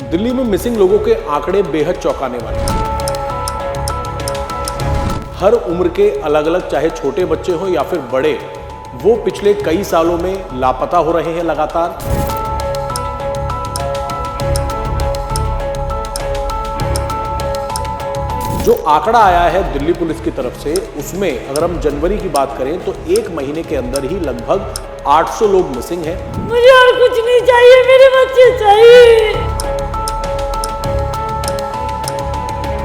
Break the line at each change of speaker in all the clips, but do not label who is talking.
दिल्ली में मिसिंग लोगों के आंकड़े बेहद चौंकाने वाले हैं। हर उम्र के अलग अलग, चाहे छोटे बच्चे हों या फिर बड़े, वो पिछले कई सालों में लापता हो रहे हैं लगातार। जो आंकड़ा आया है दिल्ली पुलिस की तरफ से, उसमें अगर हम जनवरी की बात करें तो एक महीने के अंदर ही लगभग 800 लोग मिसिंग हैं।
मुझे और कुछ नहीं चाहिए, मेरे बच्चे चाहिए।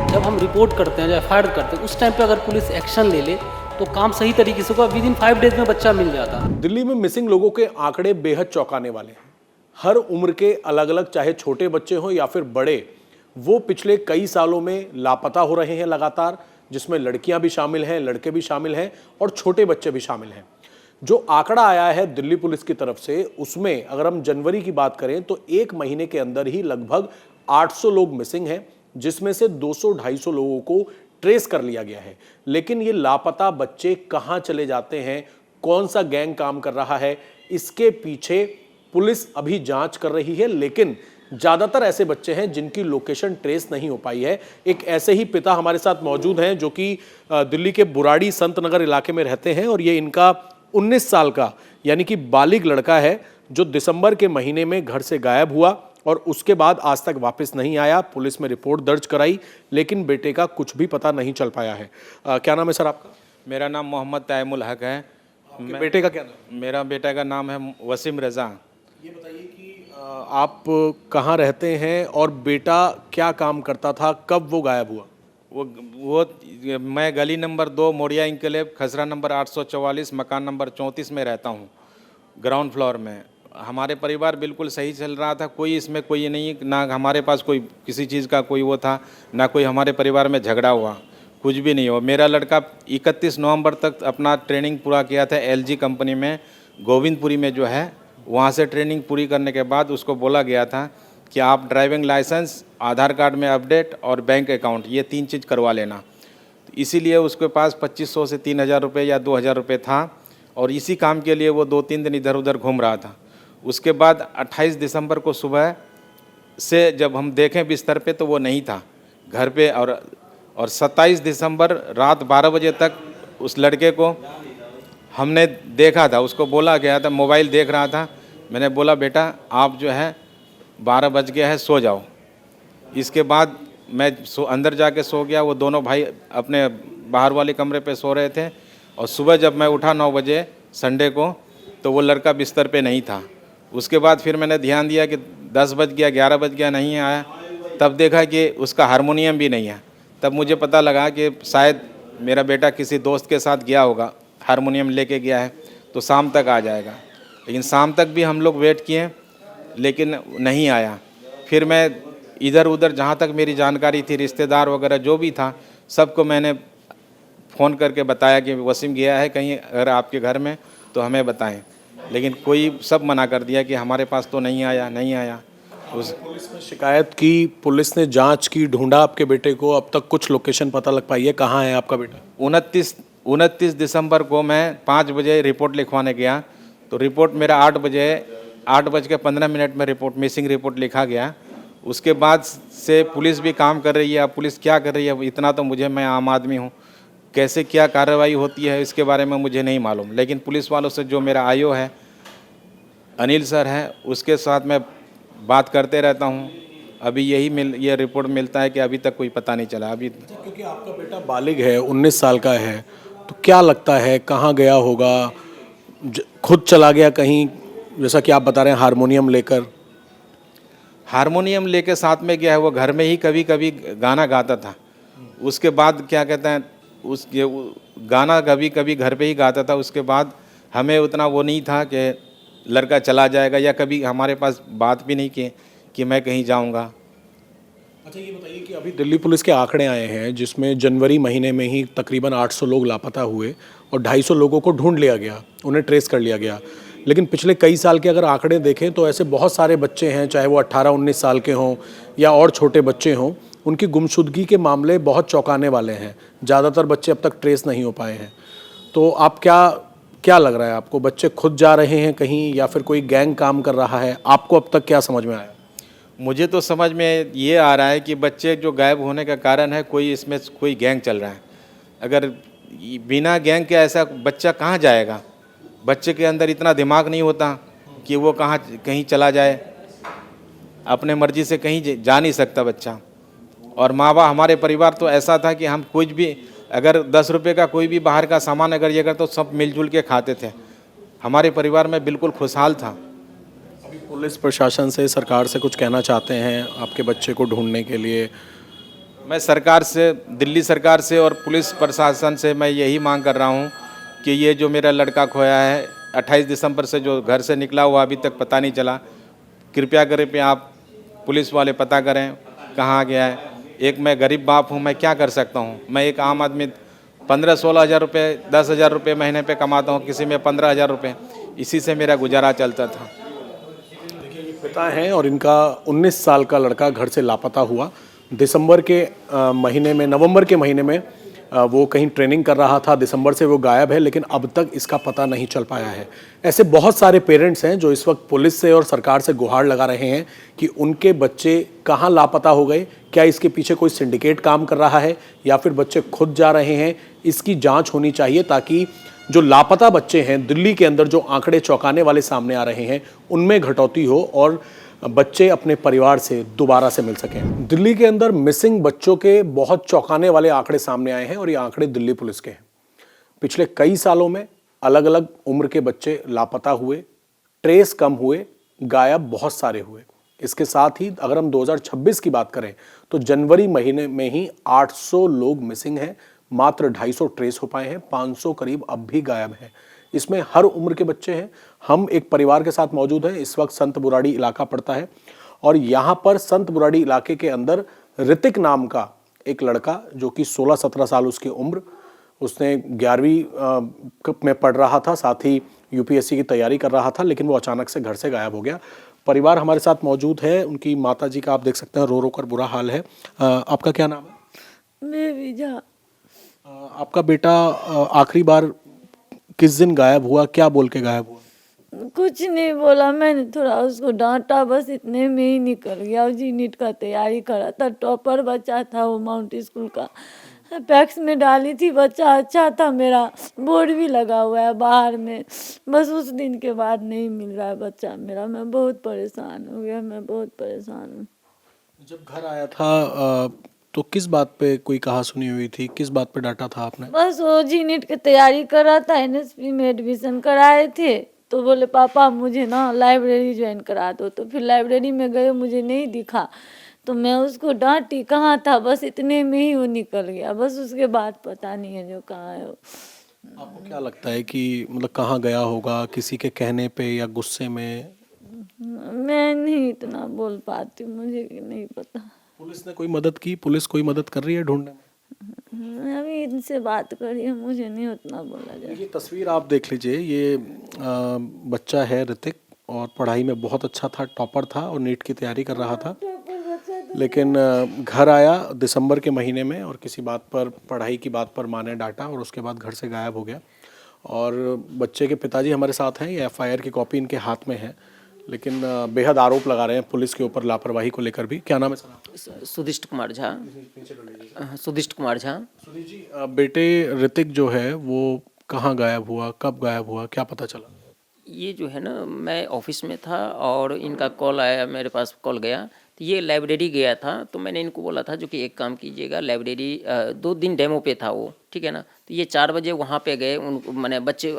जब हम रिपोर्ट करते हैं, जब एफआईआर करते हैं, उस टाइम पे अगर पुलिस एक्शन ले ले तो काम सही तरीके से होगा। विदिन 5 डेज में बच्चा मिल जाता है।
दिल्ली में मिसिंग लोगों के आंकड़े बेहद चौंकाने वाले हैं। हर उम्र के अलग अलग, चाहे छोटे बच्चे हों या फिर बड़े, वो पिछले कई सालों में लापता हो रहे हैं लगातार, जिसमें लड़कियां भी शामिल हैं, लड़के भी शामिल हैं और छोटे बच्चे भी शामिल हैं। जो आंकड़ा आया है दिल्ली पुलिस की तरफ से, उसमें अगर हम जनवरी की बात करें तो एक महीने के अंदर ही लगभग 800 लोग मिसिंग हैं, जिसमें से 200-250 लोगों को ट्रेस कर लिया गया है। लेकिन ये लापता बच्चे कहां चले जाते हैं, कौन सा गैंग काम कर रहा है, इसके पीछे पुलिस अभी जांच कर रही है। लेकिन ज्यादातर ऐसे बच्चे हैं जिनकी लोकेशन ट्रेस नहीं हो पाई है। एक ऐसे ही पिता हमारे साथ मौजूद हैं जो कि दिल्ली के बुराड़ी संत नगर इलाके में रहते हैं, और ये इनका 19 साल का यानी कि बालिग लड़का है, जो दिसंबर के महीने में घर से गायब हुआ और उसके बाद आज तक वापस नहीं आया। पुलिस में रिपोर्ट दर्ज कराई, लेकिन बेटे का कुछ भी पता नहीं चल पाया है। क्या नाम है सर आपका?
मेरा नाम मोहम्मद तैमुल हक है।
बेटे का क्या नाम?
मेरा बेटा का नाम है वसीम रज़ा।
ये बताइए कि आप कहाँ रहते हैं और बेटा क्या काम करता था, कब वो गायब हुआ?
वो मैं गली नंबर 2 मोड़िया इंकलेब, खसरा नंबर 844, मकान नंबर 34 में रहता हूँ, ग्राउंड फ्लोर में। हमारे परिवार बिल्कुल सही चल रहा था, कोई इसमें कोई नहीं, ना हमारे पास कोई किसी चीज़ का कोई वो था, ना कोई हमारे परिवार में झगड़ा हुआ, कुछ भी नहीं हुआ। मेरा लड़का 31 नवंबर तक अपना ट्रेनिंग पूरा किया था एलजी कंपनी में, गोविंदपुरी में जो है, वहाँ से ट्रेनिंग पूरी करने के बाद उसको बोला गया था कि आप ड्राइविंग लाइसेंस, आधार कार्ड में अपडेट और बैंक अकाउंट, ये 3 चीज़ करवा लेना। तो इसीलिए उसके पास 2500 से 3000 रुपये या 2000 रुपये था, और इसी काम के लिए वो 2-3 दिन इधर उधर घूम रहा था। उसके बाद 28 दिसंबर को सुबह से जब हम देखें बिस्तर पे तो वो नहीं था घर पे, और 27 दिसंबर रात 12 बजे तक उस लड़के को हमने देखा था। उसको बोला गया था, मोबाइल देख रहा था, मैंने बोला बेटा आप जो है 12 बज गया है, सो जाओ। इसके बाद मैं अंदर जाके सो गया। वो दोनों भाई अपने बाहर वाले कमरे पे सो रहे थे, और सुबह जब मैं उठा 9 बजे संडे को, तो वो लड़का बिस्तर पे नहीं था। उसके बाद फिर मैंने ध्यान दिया कि 10 बज गया, 11 बज गया, नहीं आया। तब देखा कि उसका हारमोनियम भी नहीं है। तब मुझे पता लगा कि शायद मेरा बेटा किसी दोस्त के साथ गया होगा, हारमोनियम लेके गया है, तो शाम तक आ जाएगा। लेकिन शाम तक भी हम लोग वेट किए, लेकिन नहीं आया। फिर मैं इधर उधर जहाँ तक मेरी जानकारी थी, रिश्तेदार वगैरह जो भी था, सबको मैंने फ़ोन करके बताया कि वसीम गया है कहीं, अगर आपके घर में तो हमें बताएं। लेकिन कोई सब मना कर दिया कि हमारे पास तो नहीं आया, नहीं आया।
पुलिस में शिकायत की, पुलिस ने जांच की, ढूंढा आपके बेटे को, अब तक कुछ लोकेशन पता लग पाई है? कहाँ है आपका बेटा?
29 दिसंबर को मैं 5 बजे रिपोर्ट लिखवाने गया, तो रिपोर्ट मेरा 8 बज के 15 मिनट में रिपोर्ट, मिसिंग रिपोर्ट लिखा गया। उसके बाद से पुलिस भी काम कर रही है। अब पुलिस क्या कर रही है इतना तो मुझे, मैं आम आदमी हूँ, कैसे क्या कार्रवाई होती है इसके बारे में मुझे नहीं मालूम। लेकिन पुलिस वालों से जो मेरा आईओ है, अनिल सर है, उसके साथ मैं बात करते रहता हूँ। अभी ये रिपोर्ट मिलता है कि अभी तक कोई पता नहीं चला। अभी
क्योंकि आपका बेटा बालिग है, 19 साल का है, तो क्या लगता है कहाँ गया होगा? खुद चला गया कहीं, जैसा कि आप बता रहे हैं हारमोनियम लेकर?
हारमोनियम लेके साथ में गया है, वो घर में ही कभी कभी गाना गाता था। उसके बाद क्या कहते हैं, गाना कभी कभी घर पे ही गाता था। उसके बाद हमें उतना वो नहीं था कि लड़का चला जाएगा, या कभी हमारे पास बात भी नहीं की कि मैं कहीं जाऊंगा।
अच्छा ये बताइए कि अभी दिल्ली पुलिस के आंकड़े आए हैं, जिसमें जनवरी महीने में ही तकरीबन 800 लोग लापता हुए और 250 लोगों को ढूंढ लिया गया, उन्हें ट्रेस कर लिया गया। लेकिन पिछले कई साल के अगर आंकड़े देखें तो ऐसे बहुत सारे बच्चे हैं, चाहे वो 18-19 साल के हों या और छोटे बच्चे हों, उनकी गुमशुदगी के मामले बहुत चौंकाने वाले हैं। ज़्यादातर बच्चे अब तक ट्रेस नहीं हो पाए हैं। तो आप क्या लग रहा है आपको, बच्चे खुद जा रहे हैं कहीं या फिर कोई गैंग काम कर रहा है? आपको अब तक क्या समझ में आया?
मुझे तो समझ में ये आ रहा है कि बच्चे जो गायब होने का कारण है कोई इसमें कोई गैंग चल रहा है। अगर बिना गैंग के ऐसा बच्चा कहाँ जाएगा? बच्चे के अंदर इतना दिमाग नहीं होता कि वो कहीं चला जाए। अपने मर्जी से कहीं जा नहीं सकता बच्चा। और माँ बाप हमारे परिवार तो ऐसा था कि हम कुछ भी अगर 10 रुपये का कोई भी बाहर का सामान अगर ये करते तो सब मिलजुल के खाते थे। हमारे परिवार में बिल्कुल खुशहाल था।
अभी पुलिस प्रशासन से, सरकार से कुछ कहना चाहते हैं आपके बच्चे को ढूंढने के लिए?
मैं सरकार से, दिल्ली सरकार से और पुलिस प्रशासन से मैं यही मांग कर रहा हूँ कि ये जो मेरा लड़का खोया है 28 दिसंबर से जो घर से निकला हुआ अभी तक पता नहीं चला, कृपया करके आप पुलिस वाले पता करें कहाँ गया है। एक मैं गरीब बाप हूँ, मैं क्या कर सकता हूँ? मैं एक आम आदमी 15-16 हज़ार रुपये, 10 हज़ार रुपये महीने पे कमाता हूँ, किसी में 15 हज़ार रुपये, इसी से मेरा गुजारा चलता था।
पिता हैं और इनका 19 साल का लड़का घर से लापता हुआ। दिसंबर के महीने में, नवंबर के महीने में वो कहीं ट्रेनिंग कर रहा था, दिसंबर से वो गायब है, लेकिन अब तक इसका पता नहीं चल पाया है। ऐसे बहुत सारे पेरेंट्स हैं जो इस वक्त पुलिस से और सरकार से गुहार लगा रहे हैं कि उनके बच्चे कहाँ लापता हो गए, क्या इसके पीछे कोई सिंडिकेट काम कर रहा है या फिर बच्चे खुद जा रहे हैं। इसकी जांच होनी चाहिए ताकि जो लापता बच्चे हैं दिल्ली के अंदर, जो आंकड़े चौंकाने वाले सामने आ रहे हैं, उनमें घटौती हो और बच्चे अपने परिवार से दोबारा से मिल सकें। दिल्ली के अंदर मिसिंग बच्चों के बहुत चौंकाने वाले आंकड़े सामने आए हैं और ये आंकड़े दिल्ली पुलिस के हैं। पिछले कई सालों में अलग अलग उम्र के बच्चे लापता हुए, ट्रेस कम हुए, गायब बहुत सारे हुए। इसके साथ ही अगर हम 2026 की बात करें तो जनवरी महीने में ही 800 लोग मिसिंग हैं, मात्र 250 ट्रेस हो पाए हैं, 500 करीब अब भी गायब हैं। इसमें हर उम्र के बच्चे हैं। हम एक परिवार के साथ मौजूद हैं, इस वक्त संत बुराड़ी इलाका पड़ता है और यहाँ पर संत बुराड़ी इलाके के अंदर ऋतिक नाम का एक लड़का जो कि 16-17 साल उसकी उम्र, उसने 11वीं में पढ़ रहा था, साथ ही यूपीएससी की तैयारी कर रहा था, लेकिन वो अचानक से घर से गायब हो गया। परिवार हमारे साथ मौजूद है, उनकी माता जी का आप देख सकते हैं रो रो कर बुरा हाल है। आपका क्या नाम है?
बेबी जा।
आपका बेटा आखिरी बार किस दिन गायब हुआ, क्या बोल के गायब हुआ?
कुछ नहीं बोला, मैंने थोड़ा उसको डांटा, बस इतने में ही निकल गया। जी नीट का तैयारी करा था, टॉपर बच्चा था वो माउंट स्कूल का, पैक्स में डाली थी, बच्चा अच्छा था, मेरा बोर्ड भी लगा हुआ है बाहर में। बस उस दिन के बाद नहीं मिल रहा है बच्चा मेरा। मैं बहुत परेशान हो गया, मैं बहुत परेशान हूँ।
जब घर आया था तो किस बात पे कोई कहा सुनी हुई थी, किस बात पे डांटा था आपने?
बस वो जी नीट की तैयारी कर रहा था, एनएसपी में एडमिशन कराए थे, तो बोले पापा मुझे ना लाइब्रेरी ज्वाइन करा दो। तो फिर लाइब्रेरी में गए, मुझे नहीं दिखा तो मैं उसको डांटी, कहाँ था, बस इतने में ही वो निकल गया। बस उसके बाद पता नहीं है जो कहाँ है वो।
आपको क्या लगता है कि मतलब कहाँ गया होगा, किसी के कहने पे या गुस्से में?
मैं नहीं इतना बोल पाती, मुझे नहीं पता।
पुलिस ने कोई मदद की? पुलिस कोई मदद कर रही है ढूंढने में?
अभी इनसे बात करी है, मुझे नहीं उतना बोला जाए।
ये तस्वीर आप देख लीजिए, ये बच्चा है ऋतिक और पढ़ाई में बहुत अच्छा था, टॉपर था और नीट की तैयारी कर रहा था, लेकिन घर आया दिसंबर के महीने में और किसी बात पर, पढ़ाई की बात पर माँ ने डांटा और उसके बाद घर से गायब हो गया। और बच्चे के पिताजी हमारे साथ हैं, ये एफआईआर की कॉपी इनके हाथ में है, लेकिन बेहद आरोप लगा रहे हैं पुलिस के ऊपर लापरवाही को लेकर भी। क्या नाम है सर?
सुदिष्ट कुमार झा। सुदिष्ट कुमार झा।
सुधीर जी, बेटे ऋतिक जो है वो कहाँ गायब हुआ, कब गायब हुआ, क्या पता चला?
ये जो है ना, मैं ऑफिस में था और इनका कॉल आया, मेरे पास कॉल गया, तो ये लाइब्रेरी गया था। तो मैंने इनको बोला था जो कि एक काम कीजिएगा, लाइब्रेरी 2 दिन डेमो पे था वो, ठीक है ना। तो ये 4 बजे वहाँ पे गए, उनको मैंने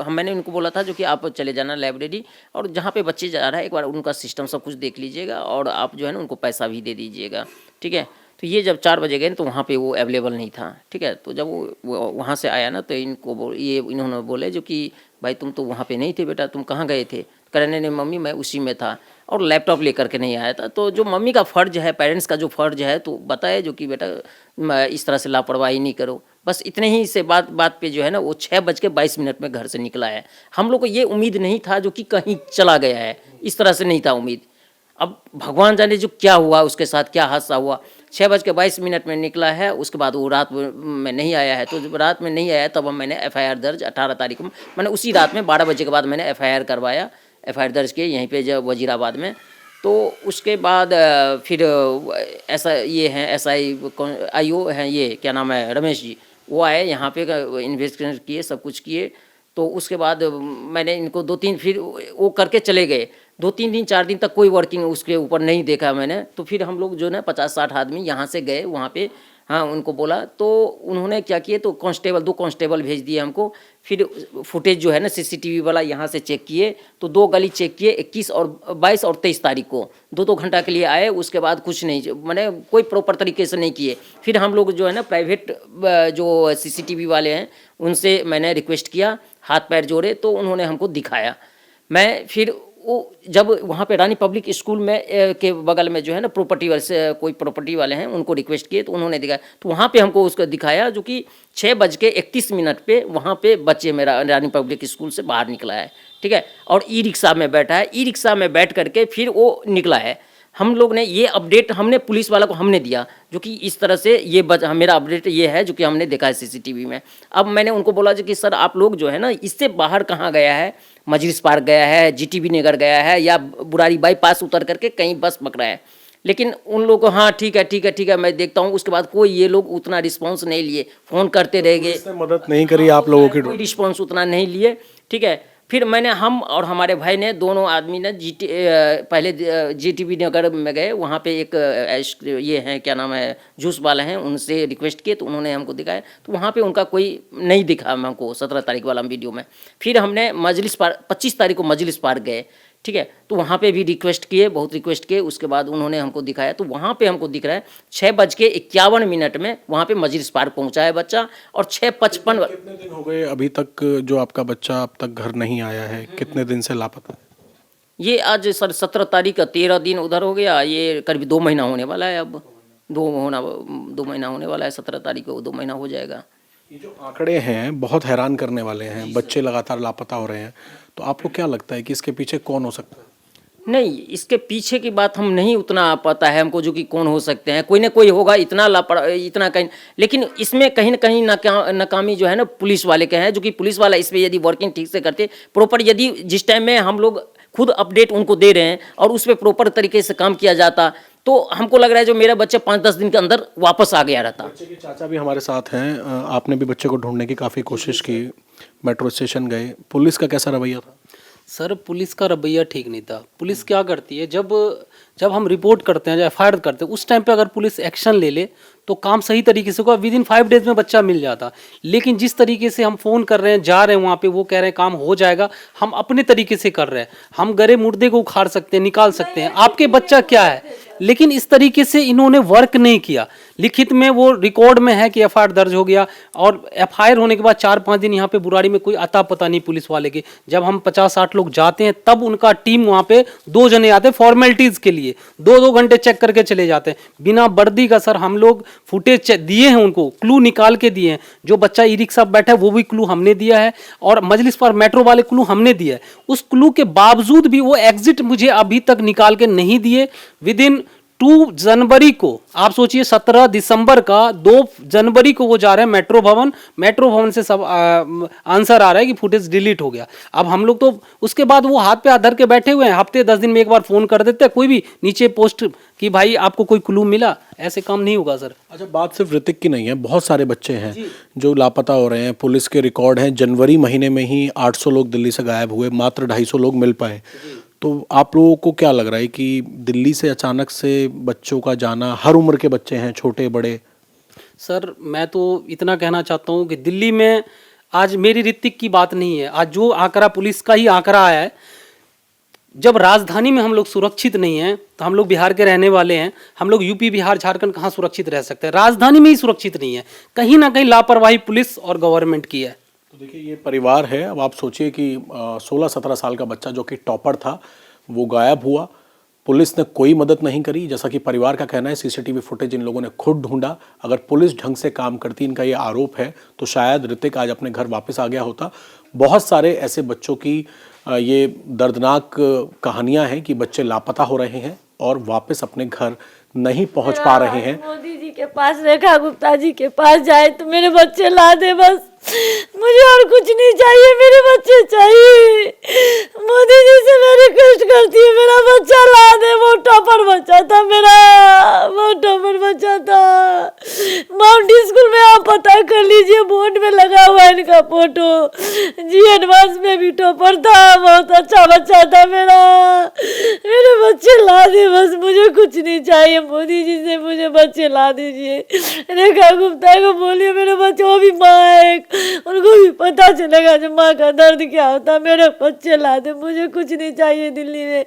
मैंने उनको बोला था जो कि आप चले जाना लाइब्रेरी और जहाँ पे बच्चे जा रहा है एक बार उनका सिस्टम सब कुछ देख लीजिएगा और आप जो है ना उनको पैसा भी दे दीजिएगा, ठीक है। तो ये जब 4 बजे गए तो वहाँ पे वो अवेलेबल नहीं था, ठीक है। तो जब वो वहाँ से आया ना तो इन्होंने बोले जो कि भाई तुम तो वहाँ पे नहीं थे बेटा, तुम कहाँ गए थे? कहने नहीं मम्मी मैं उसी में था और लैपटॉप लेकर के नहीं आया था। तो जो मम्मी का फ़र्ज़ है, पेरेंट्स का जो फ़र्ज़ है, तो बताए जो कि बेटा इस तरह से लापरवाही नहीं करो। बस इतने ही से बात पे जो है ना वो 6:22 में घर से निकला है। हम लोग को ये उम्मीद नहीं था जो कि कहीं चला गया है, इस तरह से नहीं था उम्मीद। अब भगवान जाने जो क्या हुआ उसके साथ, क्या हादसा हुआ। 6:22 में निकला है, उसके बाद वो रात में नहीं आया है। तो जब रात में नहीं आया तब मैंने एफआईआर दर्ज 18 तारीख को, मैंने उसी रात में 12 बजे के बाद मैंने एफआईआर करवाया, एफआईआर दर्ज किए यहीं पे जब वजीराबाद में। तो उसके बाद फिर ऐसा ये हैं IO हैं, ये क्या नाम है, रमेश जी, वो आए यहाँ पे, इन्वेस्टिगेशन किए, सब कुछ किए। तो उसके बाद मैंने इनको 2-3 फिर वो करके चले गए। 2-3 दिन 4 दिन तक कोई वर्किंग उसके ऊपर नहीं देखा मैंने। तो फिर हम लोग जो ना 50-60 आदमी यहाँ से गए वहाँ पे, हाँ, उनको बोला तो उन्होंने क्या किए, तो 2 कांस्टेबल भेज दिए हमको। फिर फुटेज जो है ना CCTV वाला यहाँ से चेक किए, तो 2 गली चेक किए, 21 और 22 और 23 तारीख को 2-2 घंटा के लिए आए। उसके बाद कुछ नहीं, मैंने कोई प्रॉपर तरीके से नहीं किए। फिर हम लोग जो है ना प्राइवेट जो CCTV वाले हैं उनसे मैंने रिक्वेस्ट किया, हाथ पैर जोड़े, तो उन्होंने हमको दिखाया। मैं फिर वो जब वहाँ पे रानी पब्लिक स्कूल में के बगल में जो है ना प्रॉपर्टी वाले से, कोई प्रॉपर्टी वाले हैं, उनको रिक्वेस्ट किए तो उन्होंने दिखाया। तो वहाँ पे हमको उसको दिखाया जो कि 6:31 पे वहाँ पे बच्चे मेरा रानी पब्लिक स्कूल से बाहर निकला है, ठीक है, और ई-रिक्शा में बैठा है। ई-रिक्शा में बैठ करके फिर वो निकला है। हम लोग ने ये अपडेट हमने पुलिस वाला को हमने दिया, जो कि इस तरह से ये मेरा अपडेट ये है जो कि हमने देखा है CCTV में। अब मैंने उनको बोला जो कि सर आप लोग जो है ना इससे बाहर कहाँ गया है, मजलिस पार्क गया है, GTB नगर गया है, या बुरारी बाईपास उतर करके कहीं बस पकड़ा है। लेकिन उन लोगों को हाँ ठीक है मैं देखता हूँ। उसके बाद कोई ये लोग उतना रिस्पॉन्स नहीं लिए, फ़ोन करते रह गए,
मदद नहीं करी आप लोगों की?
कोई रिस्पॉन्स उतना नहीं लिए, ठीक है। फिर हम और हमारे भाई ने, दोनों आदमी ने पहले GTB नगर में गए। वहाँ पे एक ये हैं क्या नाम है, जूस वाले हैं, उनसे रिक्वेस्ट किए तो उन्होंने हमको दिखाया। तो वहाँ पे उनका कोई नहीं दिखा हमको 17 तारीख वाला वीडियो में। फिर हमने मजलिस पार्क 25 तारीख को मजलिस पार्क गए, ठीक है, तो वहाँ पे भी रिक्वेस्ट किए, बहुत रिक्वेस्ट किए। उसके बाद उन्होंने हमको दिखाया, तो वहाँ पे हमको दिख रहा है 6:51 में वहाँ पे मजलिस पार्क पहुँचा है बच्चा। और 6:55
कितने दिन हो गए अभी तक जो आपका बच्चा अब तक घर नहीं आया है? कितने दिन से लापता है?
ये आज सर 17 तारीख का 13 दिन उधर हो गया, ये करीब 2 महीना होने वाला है। अब 2 महीना होने वाला है, 17 तारीख को 2 महीना हो जाएगा।
ये जो आंकड़े हैं बहुत हैरान करने वाले हैं, बच्चे लगातार लापता हो रहे हैं। तो आपको क्या लगता है कि इसके पीछे कौन हो सकता है?
नहीं, इसके पीछे की बात हम नहीं उतना पता है हमको जो कि कौन हो सकते हैं। कोई ना कोई होगा, इतना कहीं, लेकिन इसमें कहीं ना कहीं नाकामी जो है ना पुलिस वाले के हैं। जो कि पुलिस वाला इस पर यदि वर्किंग ठीक से करते प्रॉपर, यदि जिस टाइम में हम लोग खुद अपडेट उनको दे रहे हैं और उस पर प्रॉपर तरीके से काम किया जाता, तो हमको लग रहा है जो मेरा बच्चा 5-10 दिन के अंदर वापस आ गया रहता।
बच्चे के चाचा भी हमारे साथ हैं। आपने भी बच्चे को ढूंढने की काफ़ी कोशिश की, मेट्रो स्टेशन गए, पुलिस का कैसा रवैया था?
सर पुलिस का रवैया ठीक नहीं था। पुलिस क्या करती है, जब हम रिपोर्ट करते हैं, जब FIR करते हैं, उस टाइम पे अगर पुलिस एक्शन ले ले तो काम सही तरीके से होगा, विदिन 5 डेज में बच्चा मिल जाता। लेकिन जिस तरीके से हम फ़ोन कर रहे हैं, जा रहे हैं वहाँ पे, वो कह रहे हैं काम हो जाएगा, हम अपने तरीके से कर रहे हैं। हम गरे मुर्दे को उखाड़ सकते हैं, निकाल सकते हैं, आपके बच्चा क्या है, लेकिन इस तरीके से इन्होंने वर्क नहीं किया। लिखित में वो रिकॉर्ड में है कि FIR दर्ज हो गया, और FIR होने के बाद 4-5 दिन यहाँ पे बुराड़ी में कोई अता पता नहीं पुलिस वाले के। जब हम 50-60 लोग जाते हैं तब उनका टीम वहाँ पे 2 जने आते हैं फॉर्मेलिटीज़ के लिए, 2-2 घंटे चेक करके चले जाते हैं बिना वर्दी का। सर हम लोग फुटेज दिए हैं उनको, क्लू निकाल के दिए हैं। जो बच्चा ई-रिक्शा बैठा है वो भी क्लू हमने दिया है, और मजलिस पर मेट्रो वाले क्लू हमने दिया है। उस क्लू के बावजूद भी वो एग्जिट मुझे अभी तक निकाल के नहीं दिए। विदिन 2 जनवरी को, आप सोचिए 17 दिसंबर का, 2 जनवरी को वो जा रहे हैं मेट्रो भवन से सब आंसर आ रहा है कि फुटेज डिलीट हो गया। अब हम लोग तो उसके बाद वो हाथ पे हाथ धर के बैठे हुए हैं, हफ्ते 10 दिन में एक बार फोन कर देते हैं कोई भी नीचे पोस्ट कि भाई आपको कोई क्लू मिला। ऐसे काम नहीं होगा सर।
अच्छा, बात सिर्फ ऋतिक की नहीं है, बहुत सारे बच्चे हैं जो लापता हो रहे हैं। पुलिस के रिकॉर्ड हैं, जनवरी महीने में ही 800 लोग दिल्ली से गायब हुए, मात्र 250 लोग मिल पाए। तो आप लोगों को क्या लग रहा है कि दिल्ली से अचानक से बच्चों का जाना, हर उम्र के बच्चे हैं, छोटे बड़े?
सर मैं तो इतना कहना चाहता हूँ कि दिल्ली में आज मेरी ऋतिक की बात नहीं है, आज जो आंकड़ा पुलिस का ही आंकड़ा आया है, जब राजधानी में हम लोग सुरक्षित नहीं हैं तो हम लोग बिहार के रहने वाले हैं, हम लोग यूपी बिहार झारखंड कहाँ सुरक्षित रह सकते हैं? राजधानी में ही सुरक्षित नहीं है। कहीं ना कहीं लापरवाही पुलिस और गवर्नमेंट की है।
तो देखिए, ये परिवार है। अब आप सोचिए कि 16-17 साल का बच्चा जो कि टॉपर था वो गायब हुआ, पुलिस ने कोई मदद नहीं करी। जैसा कि परिवार का कहना है, CCTV फुटेज इन लोगों ने खुद ढूंढा। अगर पुलिस ढंग से काम करती, इनका ये आरोप है, तो शायद ऋतिक आज अपने घर वापस आ गया होता। बहुत सारे ऐसे बच्चों की ये दर्दनाक कहानियां हैं कि बच्चे लापता हो रहे हैं और वापस अपने घर नहीं पहुंच पा रहे हैं।
मोदी जी के पास, रेखा गुप्ता जी के पास जाए तो मेरे बच्चे ला दे बस, मुझे और कुछ नहीं चाहिए, मेरे बच्चे चाहिए। मोदी जी से मैं रिक्वेस्ट करती हूँ मेरा बच्चा ला दे। वो टॉपर बच्चा था मेरा, वो टॉपर बच्चा था। माउंटी स्कूल में आप पता कर लीजिए, बोर्ड में लगा हुआ है इनका फोटो। जी एडवांस में भी टॉपर था, बहुत अच्छा बच्चा था मेरा। मेरे बच्चे ला दे बस, मुझे कुछ नहीं चाहिए। मोदी जी से मुझे बच्चे ला दीजिए। रेखा गुप्ता को बोलिए मेरे बच्चे, वो भी माँ है, उनको भी पता चलेगा जो माँ का दर्द क्या होता। मेरे बच्चे ला दे, मुझे कुछ नहीं चाहिए दिल्ली में,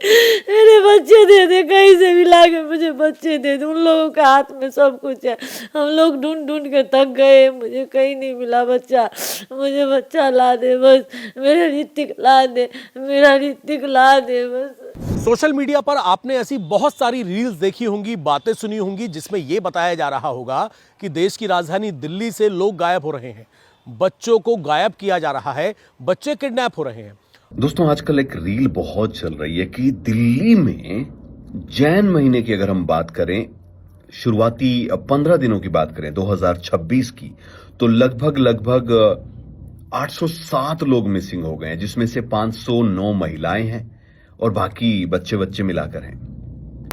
मेरे बच्चे दे दे, कहीं से भी ला के मुझे बच्चे दे दे। उन लोगों के हाथ में सब कुछ है, हम लोग ढूंढ ढूंढ के थक गए, मुझे कहीं नहीं मिला बच्चा, मुझे बच्चा ला दे बस, मेरा ऋतिक ला दे, मेरा ऋतिक ला दे बस।
सोशल मीडिया पर आपने ऐसी बहुत सारी रील्स देखी होंगी, बातें सुनी होंगी, जिसमें यह बताया जा रहा होगा कि देश की राजधानी दिल्ली से लोग गायब हो रहे हैं, बच्चों को गायब किया जा रहा है, बच्चे किडनैप हो रहे हैं।
दोस्तों, आजकल एक रील बहुत चल रही है कि दिल्ली में जैन महीने की अगर हम बात करें, शुरुआती 15 दिनों की बात करें 2026 की, तो लगभग 807 लोग मिसिंग हो गए हैं, जिसमें से 509 महिलाएं हैं और बाकी बच्चे मिलाकर हैं।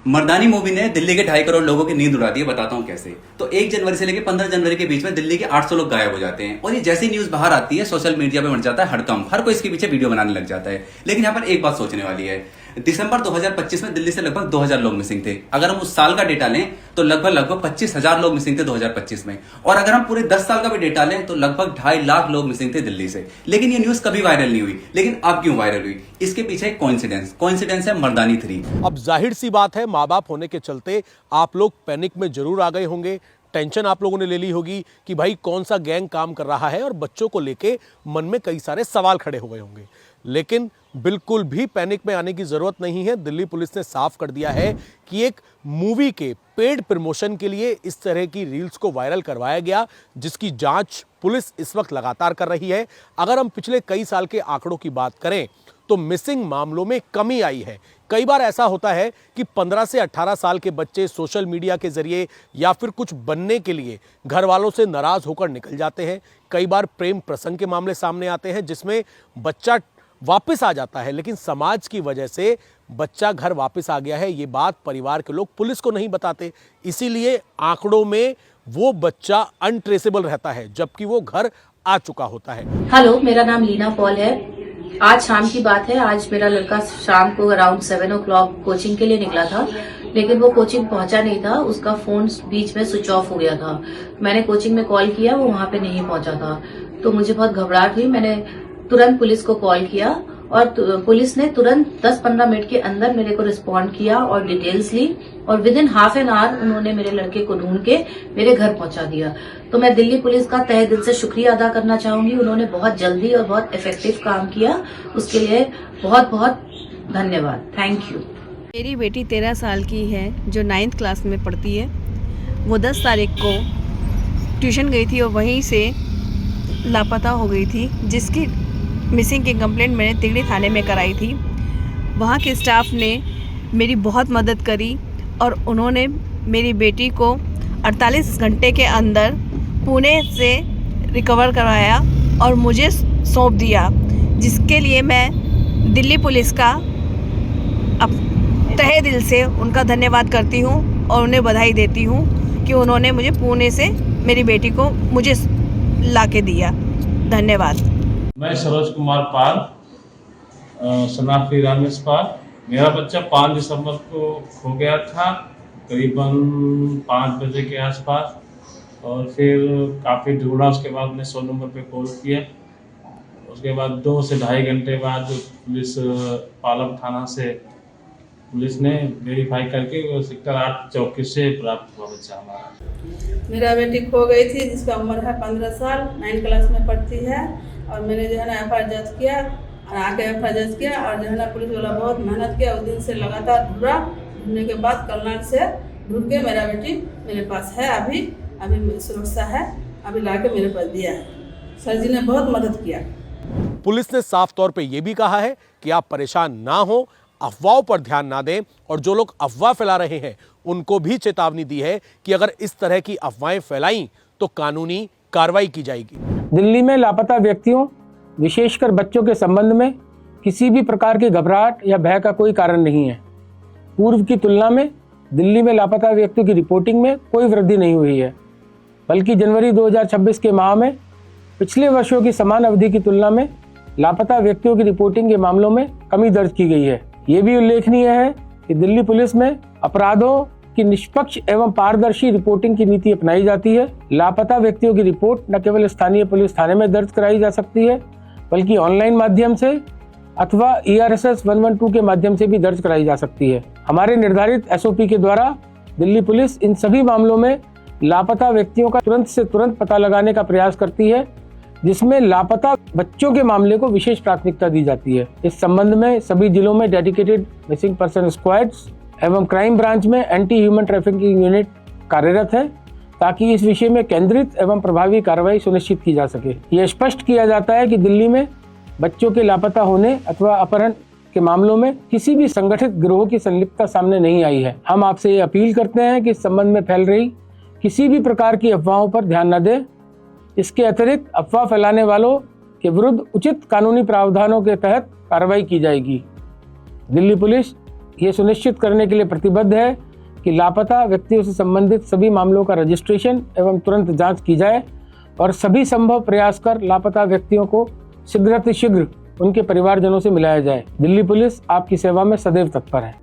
मर्दानी मूवी ने दिल्ली के 2.5 करोड़ लोगों की नींद उड़ा दी है। बताता हूँ कैसे। तो 1 जनवरी से लेकर 15 जनवरी के बीच में दिल्ली के 800 लोग गायब हो जाते हैं, और ये जैसी न्यूज बाहर आती है सोशल मीडिया पे बढ़ जाता है हड़कंप, हर कोई इसके पीछे वीडियो बनाने लग जाता है। लेकिन यहाँ पर एक बात सोचने वाली है, दिसंबर 2025 में दिल्ली से लगभग 2000 लोग मिसिंग थे। अगर हम उस साल का डेटा लें तो लगभग 25,000 लोग मिसिंग थे 2025 में, और अगर हम पूरे 10 साल का भी डेटा लें तो लगभग 2.5 लाख लोग मिसिंग थे दिल्ली से। लेकिन ये न्यूज कभी वायरल नहीं हुई। लेकिन अब क्यों वायरल हुई? इसके पीछे एक कोइंसिडेंस है, मर्दानी 3।
अब जाहिर सी बात है, माँ बाप होने के चलते आप लोग पैनिक में जरूर आ गए होंगे, टेंशन आप लोगों ने ले ली होगी कि भाई कौन सा गैंग काम कर रहा है, और बच्चों को लेके मन में कई सारे सवाल खड़े हो गए होंगे। लेकिन बिल्कुल भी पैनिक में आने की जरूरत नहीं है। दिल्ली पुलिस ने साफ कर दिया है कि एक मूवी के पेड प्रमोशन के लिए इस तरह की रील्स को वायरल करवाया गया, जिसकी जांच पुलिस इस वक्त लगातार कर रही है। अगर हम पिछले कई साल के आंकड़ों की बात करें तो मिसिंग मामलों में कमी आई है। कई बार ऐसा होता है कि 15 से 18 साल के बच्चे सोशल मीडिया के जरिए या फिर कुछ बनने के लिए घर वालों से नाराज होकर निकल जाते हैं। कई बार प्रेम प्रसंग के मामले सामने आते हैं जिसमें बच्चा वापस आ जाता है, लेकिन समाज की वजह से बच्चा घर वापस आ गया है, ये बात परिवार के लोग पुलिस को नहीं बताते। इसीलिए आंकड़ों में वो बच्चा अनट्रेसेबल रहता है जबकि वो घर आ चुका होता है।
हेलो, मेरा नाम लीना पॉल है। आज शाम की बात है। आज मेरा लड़का शाम को अराउंड 7 o'clock कोचिंग के लिए निकला था, लेकिन वो कोचिंग पहुंचा नहीं था। उसका फोन बीच में स्विच ऑफ हो गया था। मैंने कोचिंग में कॉल किया, वो वहां पे नहीं पहुंचा था, तो मुझे बहुत घबराहट हुई। मैंने तुरंत पुलिस को कॉल किया और पुलिस ने तुरंत 10-15 मिनट के अंदर मेरे को रिस्पॉन्ड किया और डिटेल्स ली, और with in half an hour उन्होंने मेरे लड़के को ढूंढ के मेरे घर पहुंचा दिया। तो मैं दिल्ली पुलिस का तहे दिल से शुक्रिया अदा करना चाहूंगी। उन्होंने बहुत जल्दी और बहुत इफेक्टिव काम किया, उसके लिए बहुत बहुत धन्यवाद। Thank you.
मेरी बेटी 13 साल की है जो 9th क्लास में पढ़ती है। वो 10 तारीख को ट्यूशन गई थी और वहीं से लापता हो गई थी, जिसकी मिसिंग की कंप्लेंट मैंने तिगड़ी थाने में कराई थी। वहाँ के स्टाफ ने मेरी बहुत मदद करी और उन्होंने मेरी बेटी को 48 घंटे के अंदर पुणे से रिकवर करवाया और मुझे सौंप दिया, जिसके लिए मैं दिल्ली पुलिस का तहे दिल से उनका धन्यवाद करती हूँ और उन्हें बधाई देती हूँ कि उन्होंने मुझे पुणे से मेरी बेटी को मुझे ला के दिया। धन्यवाद।
मैं सरोज कुमार पाल, सनाफी रामेश पाल। मेरा बच्चा 5 दिसंबर को खो गया था, करीबन 5 बजे के आसपास, और फिर काफ़ी ढूंढा। उसके बाद मैंने 100 नंबर पे कॉल किया। उसके बाद 2 से ढाई घंटे बाद पुलिस पालम थाना से पुलिस ने वेरीफाई करके सेक्टर 8 चौकी से प्राप्त हुआ बच्चा हमारा।
मेरा बेटी खो गई थी, जिसका उम्र है 15 साल, 9 क्लास में पढ़ती है। और मैंने जो है ना FIR दर्ज किया और आके FIR दर्ज किया, और जो है ना पुलिस वाला बहुत मेहनत किया। उस दिन से लगातार ढूंढने के बाद कल से ढूंढ के मेरा बेटी मेरे पास है। अभी सुरक्षा है, अभी लाके मेरे पास दिया है। सर जी ने बहुत मदद किया।
पुलिस ने साफ तौर पे ये भी कहा है कि आप परेशान ना हो, अफवाहों पर ध्यान ना दें, और जो लोग अफवाह फैला रहे हैं उनको भी चेतावनी दी है कि अगर इस तरह की अफवाहें फैलाई तो कानूनी कार्रवाई की जाएगी।
दिल्ली में लापता व्यक्तियों, विशेषकर बच्चों के संबंध में किसी भी प्रकार की घबराहट या भय का कोई कारण नहीं है। पूर्व की तुलना में दिल्ली में लापता व्यक्तियों की रिपोर्टिंग में कोई वृद्धि नहीं हुई है, बल्कि जनवरी 2026 के माह में पिछले वर्षों की समान अवधि की तुलना में लापता व्यक्तियों की रिपोर्टिंग के मामलों में कमी दर्ज की गई है। ये भी उल्लेखनीय है कि दिल्ली पुलिस में अपराधों की निष्पक्ष एवं पारदर्शी रिपोर्टिंग की नीति अपनाई जाती है। लापता व्यक्तियों की रिपोर्ट न केवल स्थानीय पुलिस थाने में दर्ज कराई जा सकती है, बल्कि ऑनलाइन माध्यम से अथवा ERSS 112 के माध्यम से भी दर्ज कराई जा सकती है। हमारे निर्धारित SOP के द्वारा दिल्ली पुलिस इन सभी मामलों में लापता व्यक्तियों का तुरंत से तुरंत पता लगाने का प्रयास करती है, जिसमें लापता बच्चों के मामले को विशेष प्राथमिकता दी जाती है। इस संबंध में सभी जिलों में डेडिकेटेड मिसिंग पर्सन स्क्वाड्स एवं क्राइम ब्रांच में एंटी ह्यूमन ट्रैफिकिंग यूनिट कार्यरत है, ताकि इस विषय में केंद्रित एवं प्रभावी कार्रवाई सुनिश्चित की जा सके। यह स्पष्ट किया जाता है कि दिल्ली में बच्चों के लापता होने अथवा अपहरण के मामलों में किसी भी संगठित गिरोह की संलिप्तता सामने नहीं आई है। हम आपसे ये अपील करते हैं कि इस संबंध में फैल रही किसी भी प्रकार की अफवाहों पर ध्यान न दें। इसके अतिरिक्त अफवाह फैलाने वालों के विरुद्ध उचित कानूनी प्रावधानों के तहत कार्रवाई की जाएगी। दिल्ली पुलिस ये सुनिश्चित करने के लिए प्रतिबद्ध है कि लापता व्यक्तियों से संबंधित सभी मामलों का रजिस्ट्रेशन एवं तुरंत जांच की जाए और सभी संभव प्रयास कर लापता व्यक्तियों को शीघ्रातिशीघ्र उनके परिवारजनों से मिलाया जाए। दिल्ली पुलिस आपकी सेवा में सदैव तत्पर है।